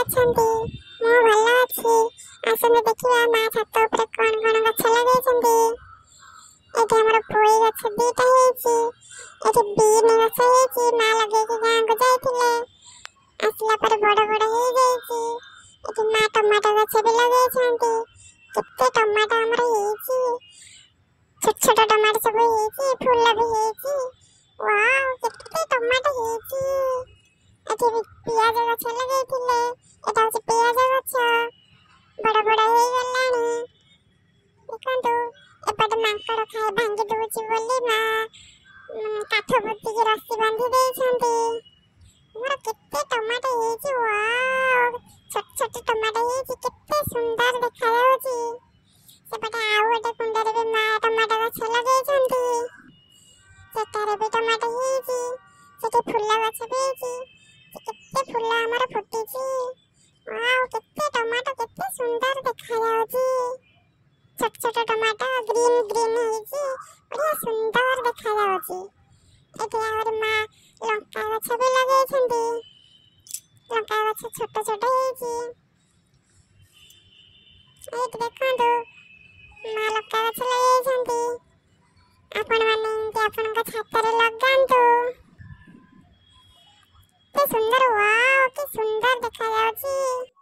ଅଛନ୍ତି? ମୁଁ ଭଲ ଅଛି। ଆସନ୍ତୁ ଦେଖିବା ମା ଛାତ ଉପରେ କଣ କଣ ଗଛ ଲଗେଇଛନ୍ତି। ଏଠି ଆମର ପୋଇ ଗଛ ଦିଟା ହେଇଛି। ଏଠି ବିନ୍ ଗଛ ହେଇଛି। ମା ଲଗେଇକି ଗାଁକୁ ଯାଇଥିଲେ। ଆସିଲା ପରେ ବଡ଼ ବଡ଼ ହେଇଯାଇଛି। ଏଠି ମା ଟମାଟୋ ଗଛ ବି ଲଗେଇଛନ୍ତି। କେତେ ଟମାଟୋ ଆମର ହେଇଛି। ଛୋଟ ଛୋଟ ଟମାଟୋ ସବୁ ହେଇଛି। ଫୁଲ ବି ହେଇଛି। ୱାଓ କେତେ ଟମାଟୋ ହେଇଛି। ଏଠି ବି ପିଆଜ ଗଛ ଲଗେଇଥିଲେ। ଏଟା ହଉଛି ପିଆଜ ଗଛ। ବଡ଼ ବଡ଼ ହେଇଗଲାଣି। ଦେଖନ୍ତୁ ଏପଟେ ମାଙ୍କଡ଼ ଖାଇ ଭାଙ୍ଗି ଦଉଛି ବୋଲି ମା କାଠ ପୋତିକି ରସି ବାନ୍ଧି ଦେଇଛନ୍ତି। ଆମର କେତେ ଟମାଟୋ ହେଇଛି। ୱାଓ ଛୋଟ ଛୋଟ ଟମାଟୋ ହେଇଛି। କେତେ ସୁନ୍ଦର ଦେଖାଯାଉଛି। ସେପଟେ ଆଉ ଗୋଟେ କୁଣ୍ଡରେ ବି ମା ଟମାଟୋ ଗଛ ଲଗେଇଛନ୍ତି। ସେଠାରେ ବି ଟମାଟୋ ହେଇଛି। ସେଠି ଫୁଲ ଗଛ ବି ହେଇଛି। କେତେ ଫୁଲ ଆମର ଫୁଟିଛି। ୱାଓ କେତେ ଟମାଟୋ କେତେ ସୁନ୍ଦର ଦେଖାଯାଉଛି। ଛୋଟ ଛୋଟ ଟମାଟୋ ଗ୍ରୀନ ଗ୍ରୀନ ହେଇଛି। ବଢ଼ିଆ ସୁନ୍ଦର ଦେଖାଯାଉଛି। ଏଠି ଆହୁରି ମା ଲଙ୍କା ଗଛ ବି ଲଗେଇଛନ୍ତି। ଲଙ୍କା ଗଛ ଛୋଟ ଛୋଟ ହେଇଛି। ଏଇଠି ଦେଖନ୍ତୁ ମା ଲଙ୍କା ଗଛ ଲଗେଇଛନ୍ତି। ଆପଣମାନେ ଏମିତି ଆପଣଙ୍କ ଛାତରେ ଲଗାନ୍ତୁ। କେତେ ସୁନ୍ଦର। ୱାଓ କି ସୁନ୍ଦର ଦେଖାଯାଉଛି।